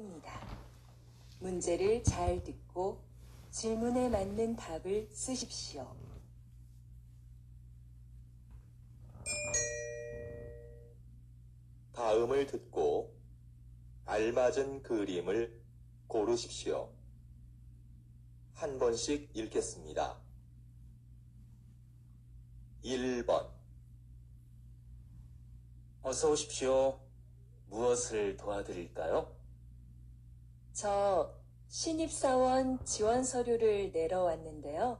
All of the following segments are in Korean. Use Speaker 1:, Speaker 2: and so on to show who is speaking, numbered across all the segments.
Speaker 1: 입니다. 문제를 잘 듣고 질문에 맞는 답을 쓰십시오.
Speaker 2: 다음을 듣고 알맞은 그림을 고르십시오. 한 번씩 읽겠습니다. 1번.
Speaker 3: 어서 오십시오. 무엇을 도와드릴까요?
Speaker 1: 저 신입사원 지원 서류를 내러 왔는데요.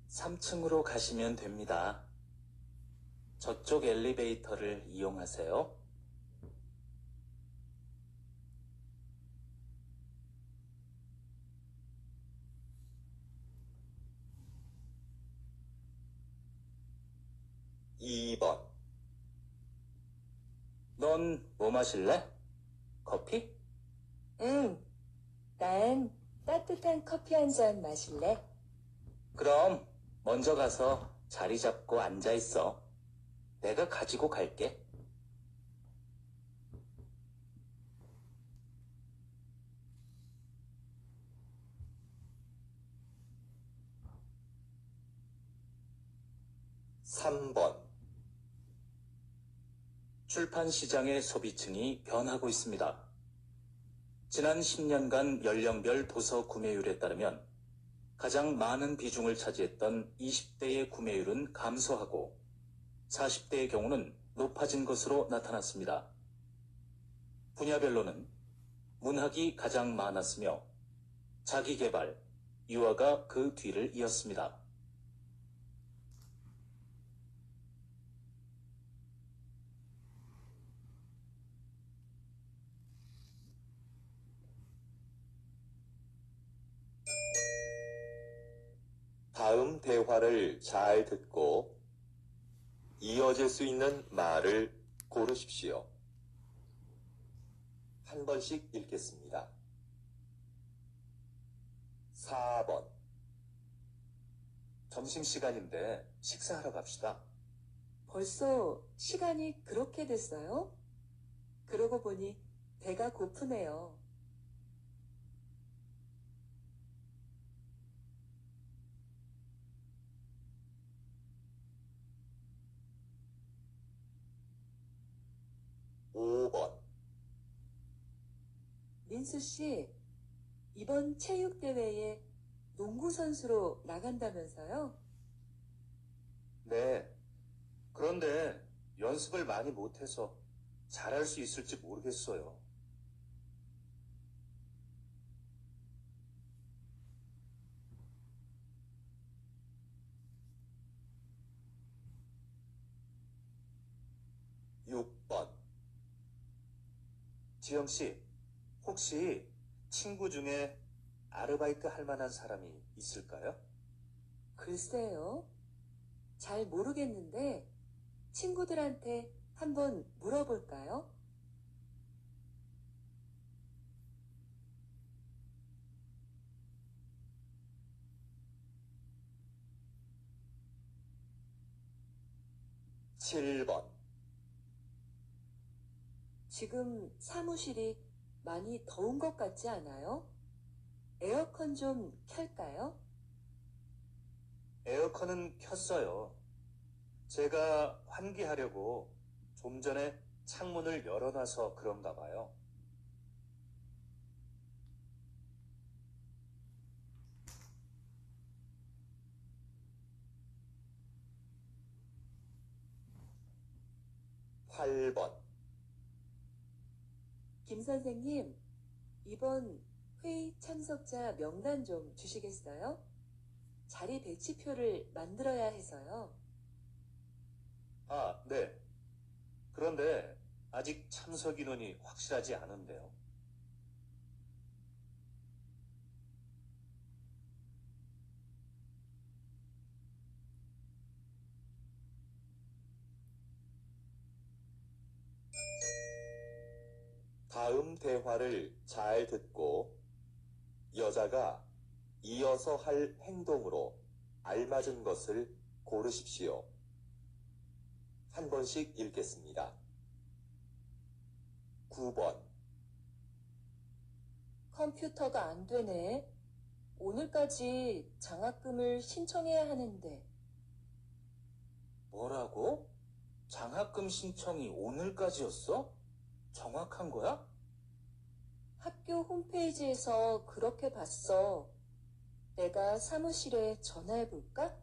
Speaker 3: 3층으로 가시면 됩니다. 저쪽 엘리베이터를 이용하세요.
Speaker 2: (2번)
Speaker 3: 넌 뭐 마실래? 커피?
Speaker 1: 응, 난 따뜻한 커피 한 잔 마실래?
Speaker 3: 그럼 먼저 가서 자리 잡고 앉아 있어. 내가 가지고 갈게.
Speaker 2: (3번)
Speaker 3: 출판 시장의 소비층이 변하고 있습니다. 지난 10년간 연령별 도서 구매율에 따르면 가장 많은 비중을 차지했던 20대의 구매율은 감소하고 40대의 경우는 높아진 것으로 나타났습니다. 분야별로는 문학이 가장 많았으며 자기계발, 유아가 그 뒤를 이었습니다.
Speaker 2: 다음 대화를 잘 듣고 이어질 수 있는 말을 고르십시오. 한 번씩 읽겠습니다. 4번.
Speaker 3: 점심시간인데 식사하러 갑시다.
Speaker 1: 벌써 시간이 그렇게 됐어요? 그러고 보니 배가 고프네요.
Speaker 2: 5번.
Speaker 1: 민수 씨, 이번 체육대회에 농구 선수로 나간다면서요?
Speaker 3: 네. 그런데 연습을 많이 못해서 잘할 수 있을지 모르겠어요.
Speaker 2: 6번.
Speaker 3: 지영씨, 혹시 친구 중에 아르바이트 할 만한 사람이 있을까요?
Speaker 1: 글쎄요. 잘 모르겠는데 친구들한테 한번 물어볼까요?
Speaker 2: 7번.
Speaker 1: 지금 사무실이 많이 더운 것 같지 않아요? 에어컨 좀 켤까요?
Speaker 3: 에어컨은 켰어요. 제가 환기하려고 좀 전에 창문을 열어놔서 그런가 봐요.
Speaker 2: 8번.
Speaker 1: 김 선생님, 이번 회의 참석자 명단 좀 주시겠어요? 자리 배치표를 만들어야 해서요.
Speaker 3: 아, 네. 그런데 아직 참석 인원이 확실하지 않은데요.
Speaker 2: 다음 대화를 잘 듣고 여자가 이어서 할 행동으로 알맞은 것을 고르십시오. 한 번씩 읽겠습니다. 9번.
Speaker 1: 컴퓨터가 안 되네. 오늘까지 장학금을 신청해야 하는데.
Speaker 3: 뭐라고? 장학금 신청이 오늘까지였어? 정확한 거야?
Speaker 1: 학교 홈페이지에서 그렇게 봤어. 내가 사무실에 전화해 볼까?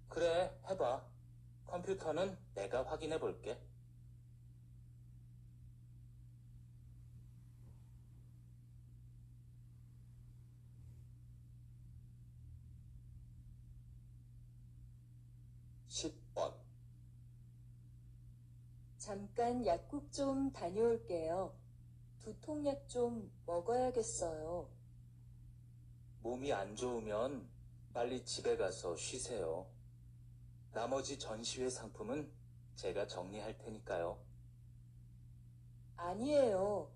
Speaker 3: 그래, 해봐. 컴퓨터는 내가 확인해 볼게.
Speaker 2: 십 번
Speaker 1: 잠깐 약국 좀 다녀올게요. 두통약 좀 먹어야겠어요.
Speaker 3: 몸이 안 좋으면 빨리 집에 가서 쉬세요. 나머지 전시회 상품은 제가 정리할 테니까요.
Speaker 1: 아니에요.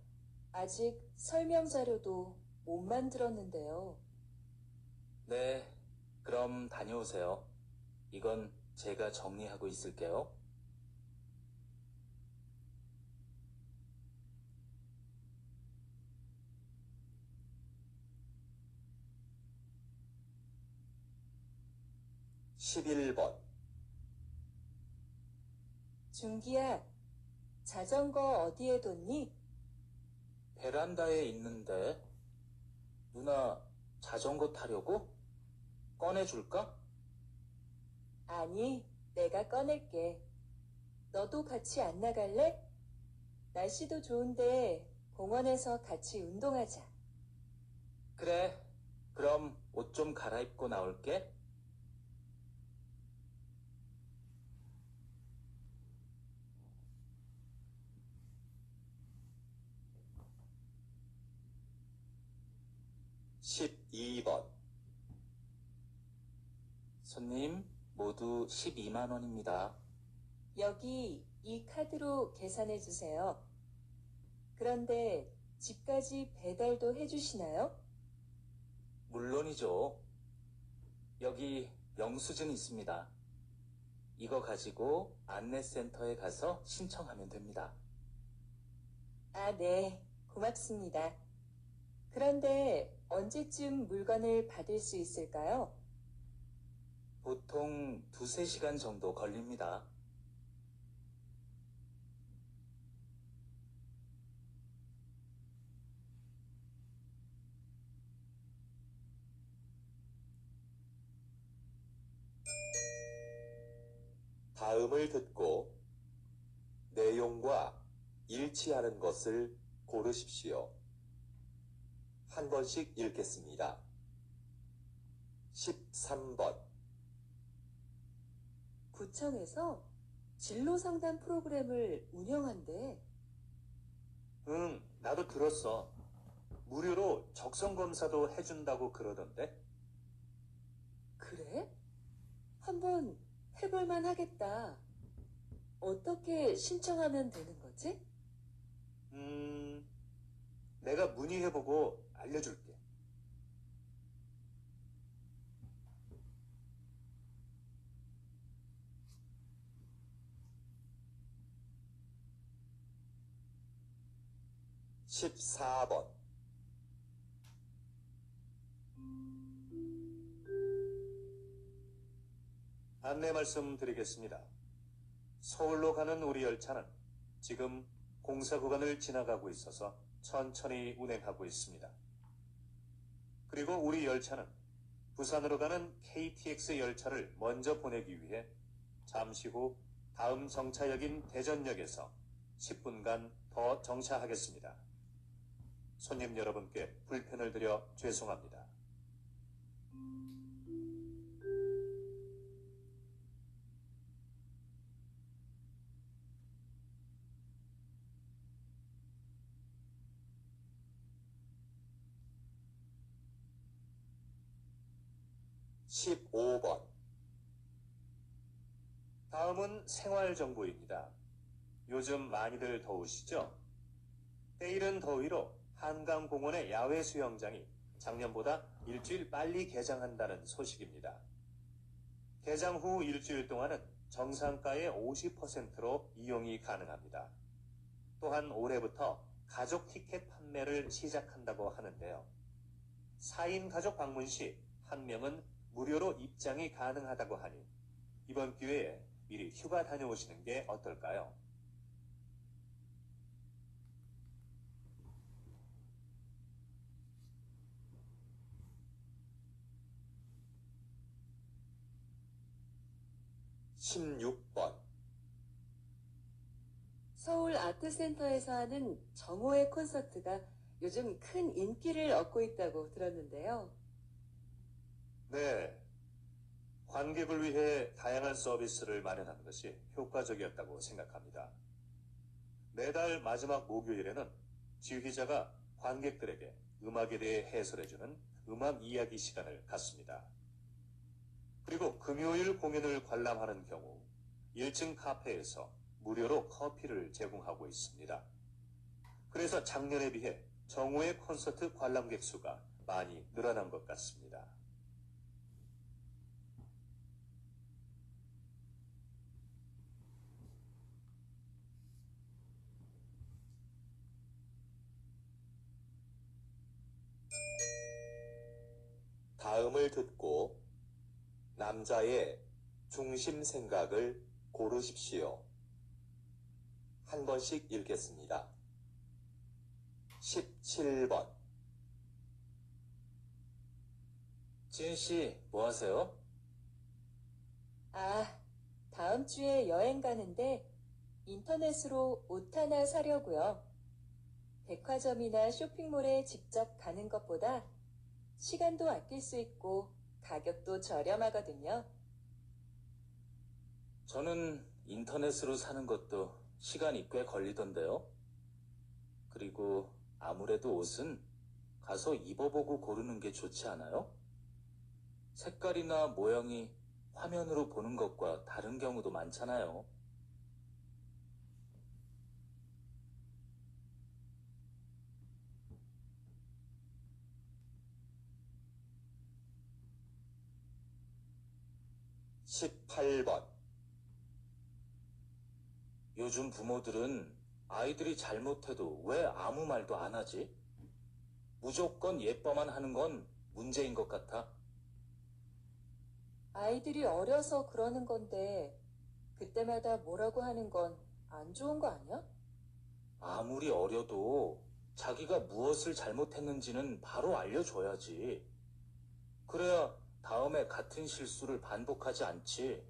Speaker 1: 아직 설명 자료도 못 만들었는데요.
Speaker 3: 네, 그럼 다녀오세요. 이건 제가 정리하고 있을게요.
Speaker 2: 십일 번
Speaker 1: 준기야, 자전거 어디에 뒀니?
Speaker 3: 베란다에 있는데, 누나 자전거 타려고? 꺼내줄까?
Speaker 1: 아니, 내가 꺼낼게. 너도 같이 안 나갈래? 날씨도 좋은데 공원에서 같이 운동하자.
Speaker 3: 그래, 그럼 옷 좀 갈아입고 나올게.
Speaker 2: 십이 번
Speaker 3: 손님, 모두 12만 원입니다.
Speaker 1: 여기 이 카드로 계산해 주세요. 그런데 집까지 배달도 해주시나요?
Speaker 3: 물론이죠. 여기 영수증 있습니다. 이거 가지고 안내센터에 가서 신청하면 됩니다.
Speaker 1: 아, 네. 고맙습니다. 그런데 언제쯤 물건을 받을 수 있을까요?
Speaker 3: 보통 2~3시간 정도 걸립니다.
Speaker 2: 다음을 듣고 내용과 일치하는 것을 고르십시오. 한 번씩 읽겠습니다. 13번
Speaker 1: 구청에서 진로 상담 프로그램을 운영한대.
Speaker 4: 응, 나도 들었어. 무료로 적성 검사도 해준다고 그러던데.
Speaker 1: 그래? 한번 해볼만 하겠다. 어떻게 신청하면 되는 거지?
Speaker 4: 내가 문의해보고 알려줄게.
Speaker 2: 십사 번
Speaker 4: 안내 말씀드리겠습니다. 서울로 가는 우리 열차는 지금 공사 구간을 지나가고 있어서 천천히 운행하고 있습니다. 그리고 우리 열차는 부산으로 가는 KTX 열차를 먼저 보내기 위해 잠시 후 다음 정차역인 대전역에서 10분간 더 정차하겠습니다. 손님 여러분께 불편을 드려 죄송합니다.
Speaker 2: 십오 번
Speaker 4: 다음은 생활정보입니다. 요즘 많이들 더우시죠? 때이른 더위로 한강공원의 야외 수영장이 작년보다 일주일 빨리 개장한다는 소식입니다. 개장 후 일주일 동안은 정상가의 50%로 이용이 가능합니다. 또한 올해부터 가족 티켓 판매를 시작한다고 하는데요. 4인 가족 방문 시 한 명은 무료로 입장이 가능하다고 하니 이번 기회에 미리 휴가 다녀오시는 게 어떨까요?
Speaker 2: 십육 번
Speaker 1: 서울 아트센터에서 하는 정오의 콘서트가 요즘 큰 인기를 얻고 있다고 들었는데요.
Speaker 4: 네. 관객을 위해 다양한 서비스를 마련한 것이 효과적이었다고 생각합니다. 매달 마지막 목요일에는 지휘자가 관객들에게 음악에 대해 해설해주는 음악 이야기 시간을 갖습니다. 그리고 금요일 공연을 관람하는 경우 1층 카페에서 무료로 커피를 제공하고 있습니다. 그래서 작년에 비해 정오의 콘서트 관람객 수가 많이 늘어난 것 같습니다.
Speaker 2: 다음을 듣고 남자의 중심 생각을 고르십시오. 한 번씩 읽겠습니다. 17번
Speaker 3: 지은 씨, 뭐 하세요?
Speaker 1: 아, 다음 주에 여행 가는데 인터넷으로 옷 하나 사려고요. 백화점이나 쇼핑몰에 직접 가는 것보다 시간도 아낄 수 있고 가격도 저렴하거든요.
Speaker 3: 저는 인터넷으로 사는 것도 시간이 꽤 걸리던데요. 그리고 아무래도 옷은 가서 입어보고 고르는 게 좋지 않아요? 색깔이나 모양이 화면으로 보는 것과 다른 경우도 많잖아요.
Speaker 2: 십팔 번
Speaker 3: 요즘 부모들은 아이들이 잘못해도 왜 아무 말도 안 하지? 무조건 예뻐만 하는 건 문제인 것 같아.
Speaker 1: 아이들이 어려서 그러는 건데 그때마다 뭐라고 하는 건 안 좋은 거 아니야?
Speaker 3: 아무리 어려도 자기가 무엇을 잘못했는지는 바로 알려줘야지. 그래야 다음에 같은 실수를 반복하지 않지.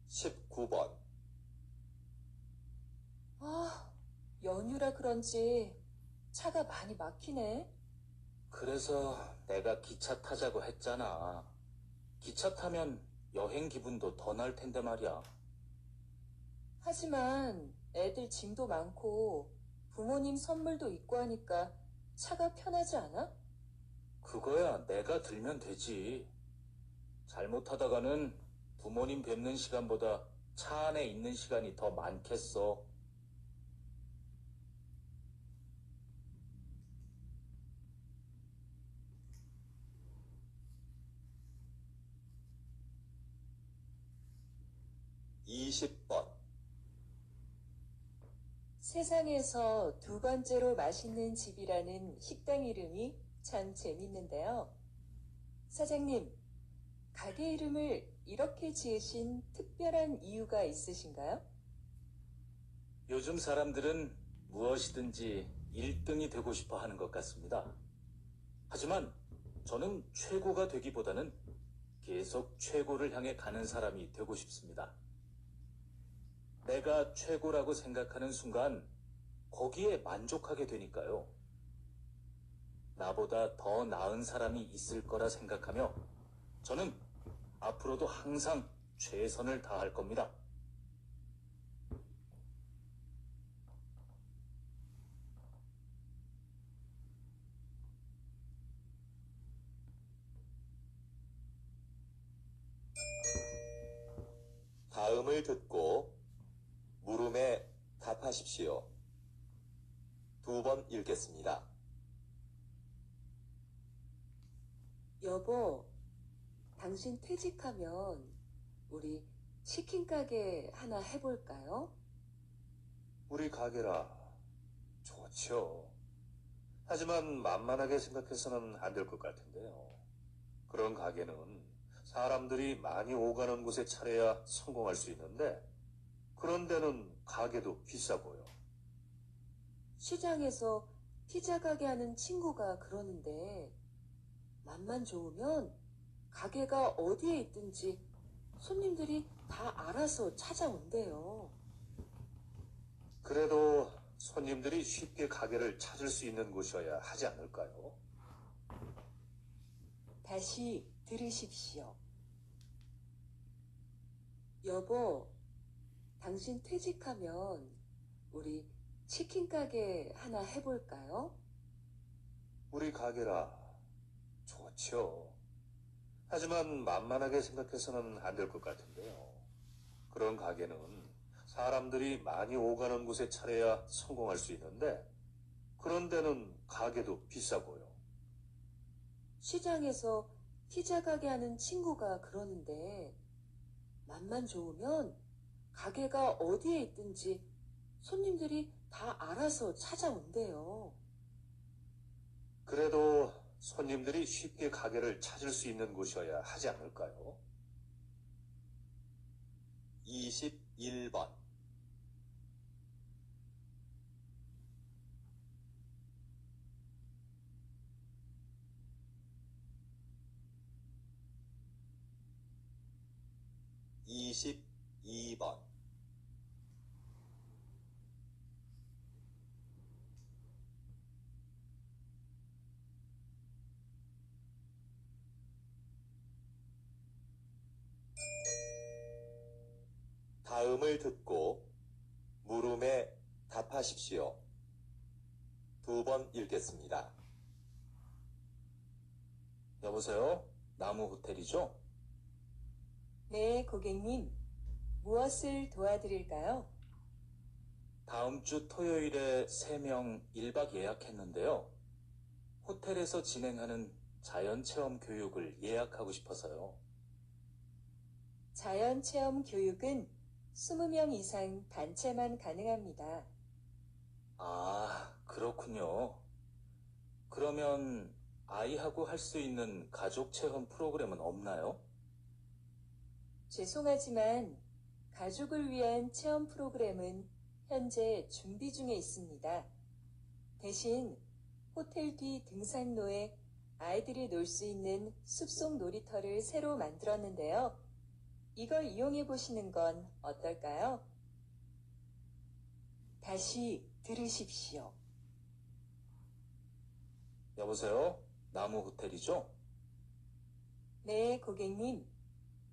Speaker 2: 십구 번
Speaker 1: 아, 연휴라 그런지 차가 많이 막히네.
Speaker 3: 그래서 내가 기차 타자고 했잖아. 기차 타면 여행 기분도 더 날 텐데 말이야.
Speaker 1: 하지만 애들 짐도 많고 부모님 선물도 있고 하니까 차가 편하지 않아?
Speaker 3: 그거야 내가 들면 되지. 잘못하다가는 부모님 뵙는 시간보다 차 안에 있는 시간이 더 많겠어.
Speaker 2: 이십 번
Speaker 1: 세상에서 두 번째로 맛있는 집이라는 식당 이름이 참 재밌는데요. 사장님, 가게 이름을 이렇게 지으신 특별한 이유가 있으신가요?
Speaker 3: 요즘 사람들은 무엇이든지 1등이 되고 싶어 하는 것 같습니다. 하지만 저는 최고가 되기보다는 계속 최고를 향해 가는 사람이 되고 싶습니다. 내가 최고라고 생각하는 순간 거기에 만족하게 되니까요. 나보다 더 나은 사람이 있을 거라 생각하며 저는 앞으로도 항상 최선을 다할 겁니다.
Speaker 2: 다음을 듣고 물음에 답하십시오. 두 번 읽겠습니다.
Speaker 1: 여보, 당신 퇴직하면 우리 치킨 가게 하나 해볼까요?
Speaker 4: 우리 가게라 좋죠. 하지만 만만하게 생각해서는 안 될 것 같은데요. 그런 가게는 사람들이 많이 오가는 곳에 차려야 성공할 수 있는데 그런 데는 가게도 비싸고요.
Speaker 1: 시장에서 피자 가게 하는 친구가 그러는데 맛만 좋으면 가게가 어디에 있든지 손님들이 다 알아서 찾아온대요.
Speaker 4: 그래도 손님들이 쉽게 가게를 찾을 수 있는 곳이어야 하지 않을까요?
Speaker 1: 다시 들으십시오. 여보, 당신 퇴직하면 우리 치킨 가게 하나 해볼까요?
Speaker 4: 우리 가게라 좋죠. 하지만 만만하게 생각해서는 안 될 것 같은데요. 그런 가게는 사람들이 많이 오가는 곳에 차려야 성공할 수 있는데 그런 데는 가게도 비싸고요.
Speaker 1: 시장에서 피자 가게 하는 친구가 그러는데 맛만 좋으면 가게가 어디에 있든지 손님들이 다 알아서 찾아온대요.
Speaker 4: 그래도 손님들이 쉽게 가게를 찾을 수 있는 곳이어야 하지 않을까요?
Speaker 2: 21번. (22번) 다음을 듣고 물음에 답하십시오. 2번 읽겠습니다.
Speaker 3: 여보세요? 나무 호텔이죠?
Speaker 1: 네, 고객님. 무엇을 도와드릴까요?
Speaker 3: 다음 주 토요일에 3명 1박 예약했는데요. 호텔에서 진행하는 자연체험 교육을 예약하고 싶어서요.
Speaker 1: 자연체험 교육은 20명 이상 단체만 가능합니다.
Speaker 3: 아, 그렇군요. 그러면 아이하고 할 수 있는 가족 체험 프로그램은 없나요?
Speaker 1: 죄송하지만 가족을 위한 체험 프로그램은 현재 준비 중에 있습니다. 대신 호텔 뒤 등산로에 아이들이 놀 수 있는 숲속 놀이터를 새로 만들었는데요. 이걸 이용해 보시는 건 어떨까요? 다시 들으십시오.
Speaker 3: 여보세요? 나무 호텔이죠?
Speaker 1: 네, 고객님.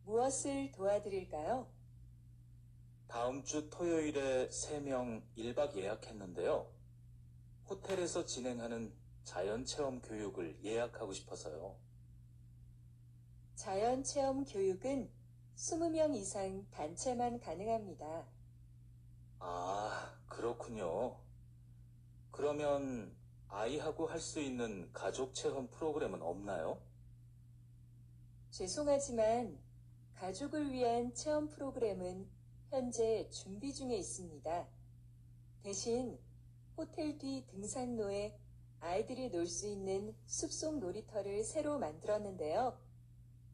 Speaker 1: 무엇을 도와드릴까요?
Speaker 3: 다음 주 토요일에 3명 1박 예약했는데요. 호텔에서 진행하는 자연체험 교육을 예약하고 싶어서요.
Speaker 1: 자연체험 교육은 20명 이상 단체만 가능합니다.
Speaker 3: 아, 그렇군요. 그러면 아이하고 할 수 있는 가족 체험 프로그램은 없나요?
Speaker 1: 죄송하지만 가족을 위한 체험 프로그램은 현재 준비 중에 있습니다. 대신 호텔 뒤 등산로에 아이들이 놀 수 있는 숲속 놀이터를 새로 만들었는데요.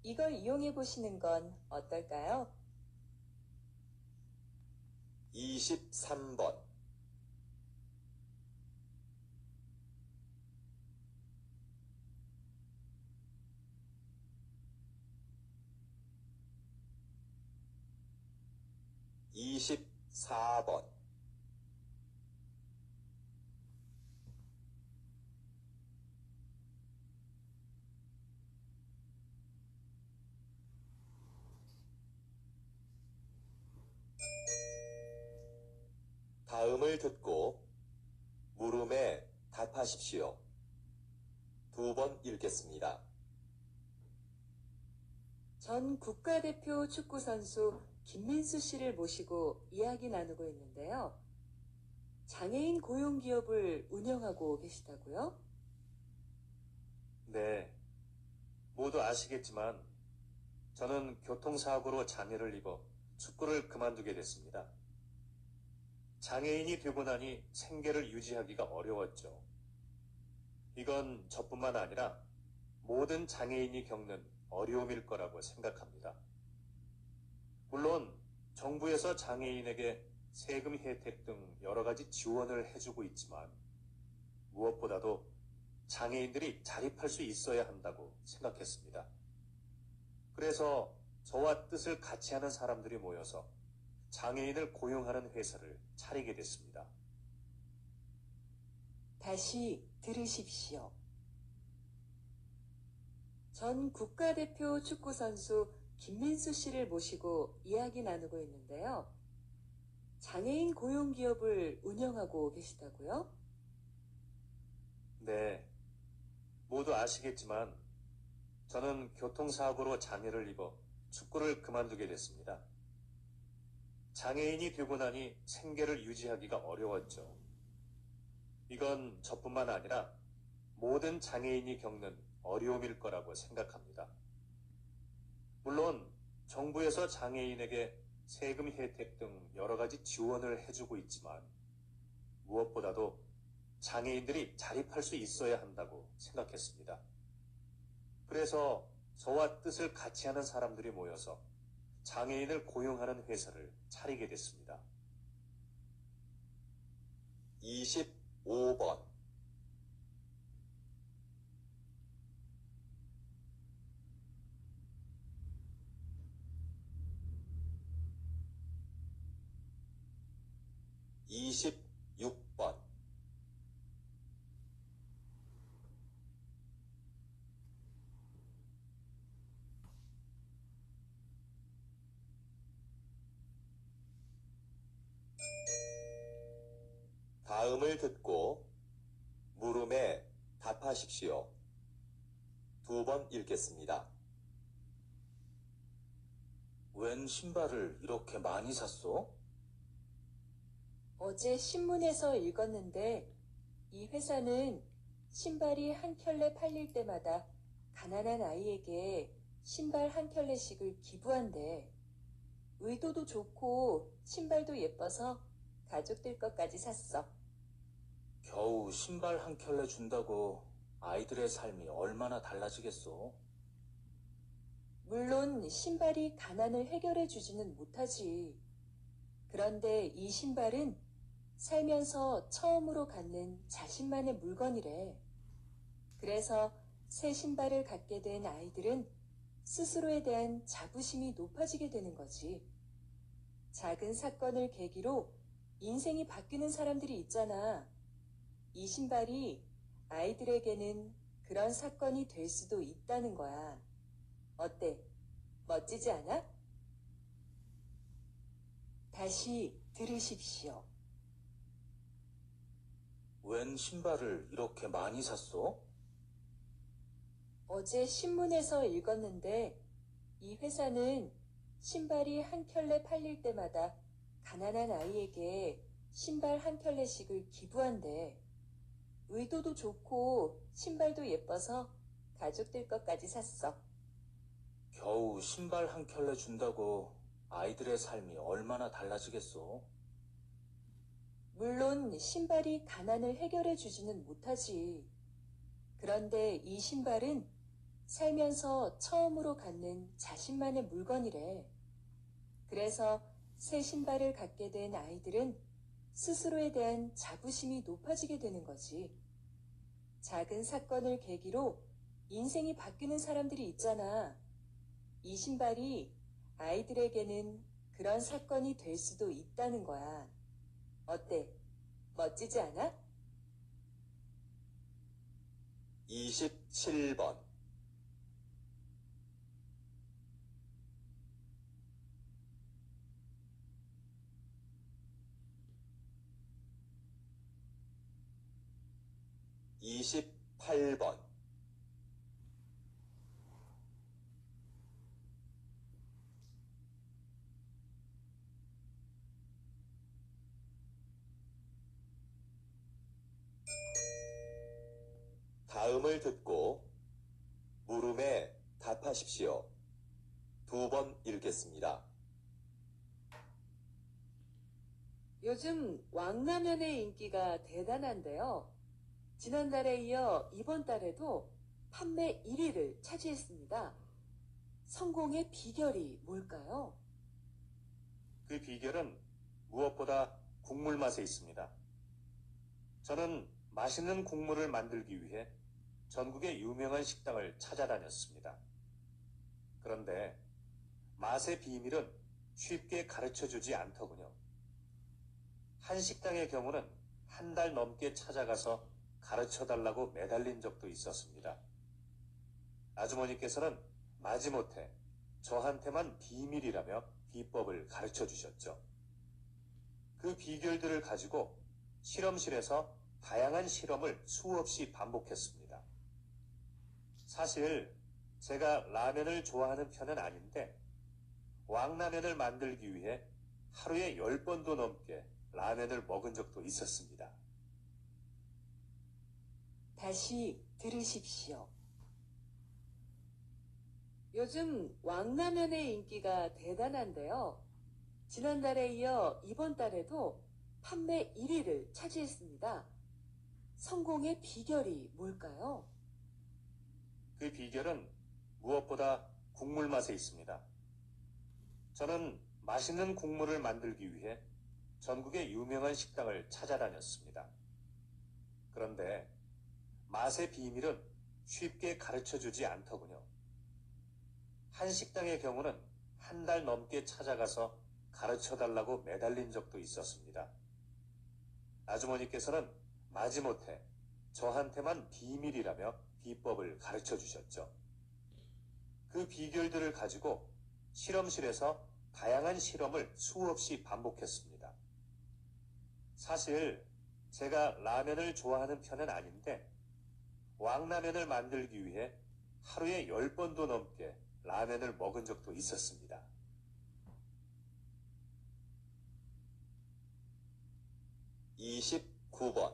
Speaker 1: 이걸 이용해 보시는 건 어떨까요?
Speaker 2: 23번. (24번) 다음을 듣고 물음에 답하십시오. 2번 읽겠습니다.
Speaker 1: 전 국가대표 축구선수 김민수 씨를 모시고 이야기 나누고 있는데요. 장애인 고용기업을 운영하고 계시다고요?
Speaker 4: 네, 모두 아시겠지만 저는 교통사고로 장애를 입어 축구를 그만두게 됐습니다. 장애인이 되고 나니 생계를 유지하기가 어려웠죠. 이건 저뿐만 아니라 모든 장애인이 겪는 어려움일 거라고 생각합니다. 물론 정부에서 장애인에게 세금 혜택 등 여러 가지 지원을 해주고 있지만 무엇보다도 장애인들이 자립할 수 있어야 한다고 생각했습니다. 그래서 저와 뜻을 같이 하는 사람들이 모여서 장애인을 고용하는 회사를 차리게 됐습니다.
Speaker 1: 다시 들으십시오. 전 국가대표 축구선수 김민수 씨를 모시고 이야기 나누고 있는데요. 장애인 고용 기업을 운영하고 계시다고요?
Speaker 4: 네, 모두 아시겠지만 저는 교통사고로 장애를 입어 축구를 그만두게 됐습니다. 장애인이 되고 나니 생계를 유지하기가 어려웠죠. 이건 저뿐만 아니라 모든 장애인이 겪는 어려움일 거라고 생각합니다. 물론 정부에서 장애인에게 세금 혜택 등 여러 가지 지원을 해주고 있지만 무엇보다도 장애인들이 자립할 수 있어야 한다고 생각했습니다. 그래서 저와 뜻을 같이 하는 사람들이 모여서 장애인을 고용하는 회사를 차리게 됐습니다.
Speaker 2: 25번. (26번) 다음을 듣고 물음에 답하십시오. 2번 읽겠습니다.
Speaker 3: 웬 신발을 이렇게 많이 샀어?
Speaker 1: 어제 신문에서 읽었는데 이 회사는 신발이 한 켤레 팔릴 때마다 가난한 아이에게 신발 한 켤레씩을 기부한대. 의도도 좋고 신발도 예뻐서 가족들 것까지 샀어.
Speaker 3: 겨우 신발 한 켤레 준다고 아이들의 삶이 얼마나 달라지겠어?
Speaker 1: 물론 신발이 가난을 해결해 주지는 못하지. 그런데 이 신발은 살면서 처음으로 갖는 자신만의 물건이래. 그래서 새 신발을 갖게 된 아이들은 스스로에 대한 자부심이 높아지게 되는 거지. 작은 사건을 계기로 인생이 바뀌는 사람들이 있잖아. 이 신발이 아이들에게는 그런 사건이 될 수도 있다는 거야. 어때? 멋지지 않아? 다시 들으십시오.
Speaker 3: 웬 신발을 이렇게 많이 샀어?
Speaker 1: 어제 신문에서 읽었는데 이 회사는 신발이 한 켤레 팔릴 때마다 가난한 아이에게 신발 한 켤레씩을 기부한대. 의도도 좋고 신발도 예뻐서 가족들 것까지 샀어.
Speaker 3: 겨우 신발 한 켤레 준다고 아이들의 삶이 얼마나 달라지겠어?
Speaker 1: 물론 신발이 가난을 해결해 주지는 못하지. 그런데 이 신발은 살면서 처음으로 갖는 자신만의 물건이래. 그래서 새 신발을 갖게 된 아이들은 스스로에 대한 자부심이 높아지게 되는 거지. 작은 사건을 계기로 인생이 바뀌는 사람들이 있잖아. 이 신발이 아이들에게는 그런 사건이 될 수도 있다는 거야. 어때? 멋지지 않아?
Speaker 2: 27번. (28번) 다음을 듣고 물음에 답하십시오. 2번 읽겠습니다.
Speaker 1: 요즘 왕라면의 인기가 대단한데요. 지난달에 이어 이번 달에도 판매 1위를 차지했습니다. 성공의 비결이 뭘까요?
Speaker 4: 그 비결은 무엇보다 국물 맛에 있습니다. 저는 맛있는 국물을 만들기 위해 전국의 유명한 식당을 찾아다녔습니다. 그런데 맛의 비밀은 쉽게 가르쳐주지 않더군요. 한 식당의 경우는 한 달 넘게 찾아가서 가르쳐달라고 매달린 적도 있었습니다. 아주머니께서는 마지못해 저한테만 비밀이라며 비법을 가르쳐 주셨죠. 그 비결들을 가지고 실험실에서 다양한 실험을 수없이 반복했습니다. 사실 제가 라면을 좋아하는 편은 아닌데 왕라면을 만들기 위해 하루에 10번도 넘게 라면을 먹은 적도 있었습니다.
Speaker 1: 다시 들으십시오. 요즘 왕라면의 인기가 대단한데요. 지난달에 이어 이번 달에도 판매 1위를 차지했습니다. 성공의 비결이 뭘까요?
Speaker 4: 그 비결은 무엇보다 국물 맛에 있습니다. 저는 맛있는 국물을 만들기 위해 전국의 유명한 식당을 찾아다녔습니다. 그런데 맛의 비밀은 쉽게 가르쳐주지 않더군요. 한 식당의 경우는 한 달 넘게 찾아가서 가르쳐달라고 매달린 적도 있었습니다. 아주머니께서는 마지못해 저한테만 비밀이라며 비법을 가르쳐 주셨죠. 그 비결들을 가지고 실험실에서 다양한 실험을 수없이 반복했습니다. 사실 제가 라면을 좋아하는 편은 아닌데 왕라면을 만들기 위해 하루에 10번도 넘게 라면을 먹은 적도 있었습니다.
Speaker 2: 29번.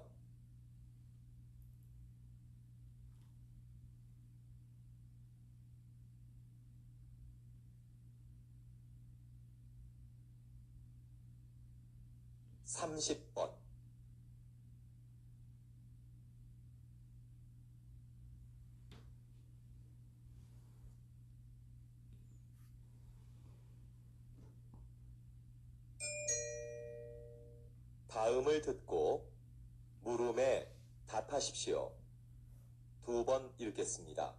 Speaker 2: (30번) 다음을 듣고 물음에 답하십시오. 2번 읽겠습니다.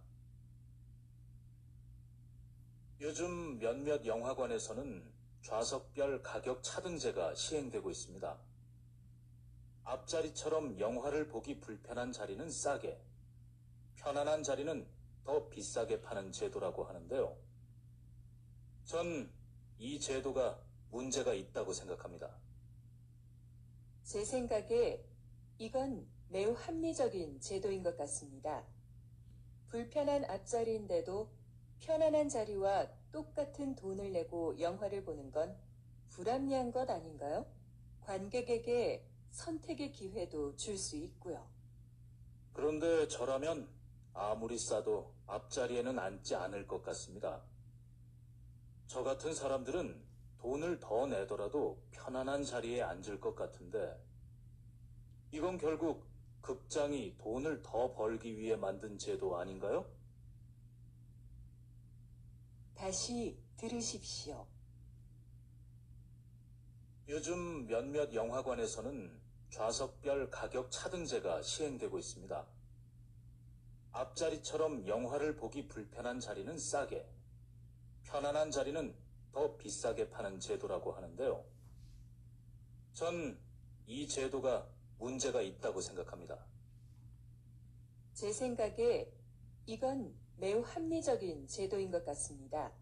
Speaker 3: 요즘 몇몇 영화관에서는 좌석별 가격 차등제가 시행되고 있습니다. 앞자리처럼 영화를 보기 불편한 자리는 싸게, 편안한 자리는 더 비싸게 파는 제도라고 하는데요. 전 이 제도가 문제가 있다고 생각합니다.
Speaker 1: 제 생각에 이건 매우 합리적인 제도인 것 같습니다. 불편한 앞자리인데도 편안한 자리와 똑같은 돈을 내고 영화를 보는 건 불합리한 것 아닌가요? 관객에게 선택의 기회도 줄 수 있고요.
Speaker 3: 그런데 저라면 아무리 싸도 앞자리에는 앉지 않을 것 같습니다. 저 같은 사람들은 돈을 더 내더라도 편안한 자리에 앉을 것 같은데 이건 결국 극장이 돈을 더 벌기 위해 만든 제도 아닌가요?
Speaker 1: 다시 들으십시오.
Speaker 3: 요즘 몇몇 영화관에서는 좌석별 가격 차등제가 시행되고 있습니다. 앞자리처럼 영화를 보기 불편한 자리는 싸게, 편안한 자리는 더 비싸게 파는 제도라고 하는데요. 전 이 제도가 문제가 있다고 생각합니다.
Speaker 1: 제 생각에 이건 매우 합리적인 제도인 것 같습니다.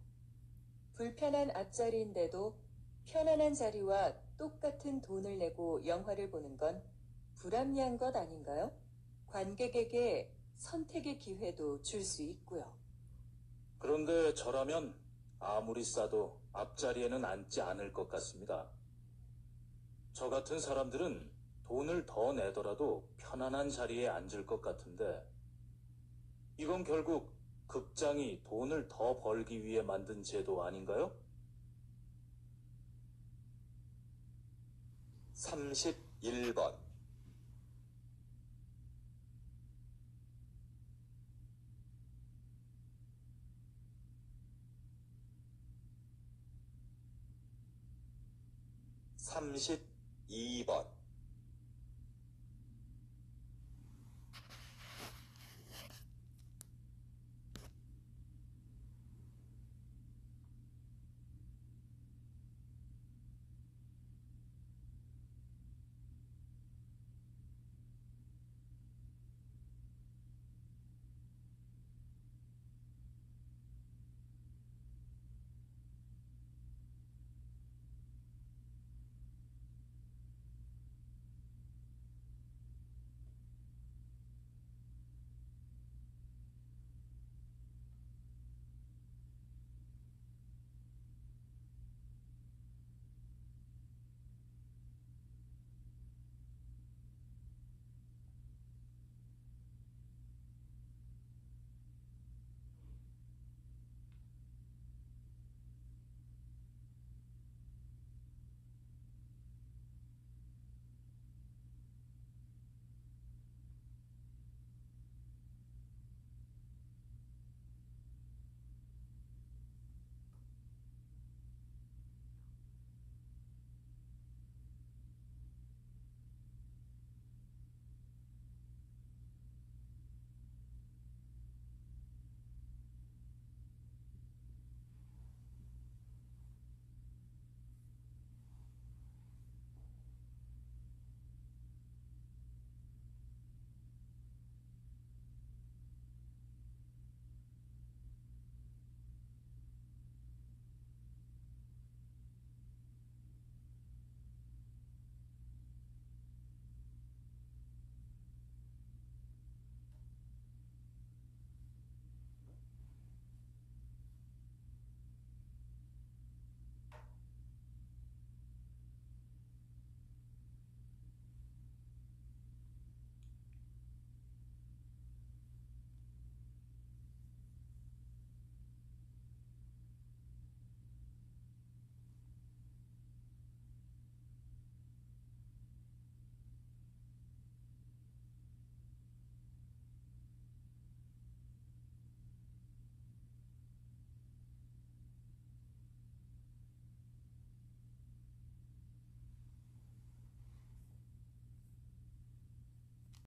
Speaker 1: 불편한 앞자리인데도 편안한 자리와 똑같은 돈을 내고 영화를 보는 건 불합리한 것 아닌가요? 관객에게 선택의 기회도 줄 수 있고요.
Speaker 3: 그런데 저라면 아무리 싸도 앞자리에는 앉지 않을 것 같습니다. 저 같은 사람들은 돈을 더 내더라도 편안한 자리에 앉을 것 같은데 이건 결국 극장이 돈을 더 벌기 위해 만든 제도 아닌가요?
Speaker 2: 31번, 32번,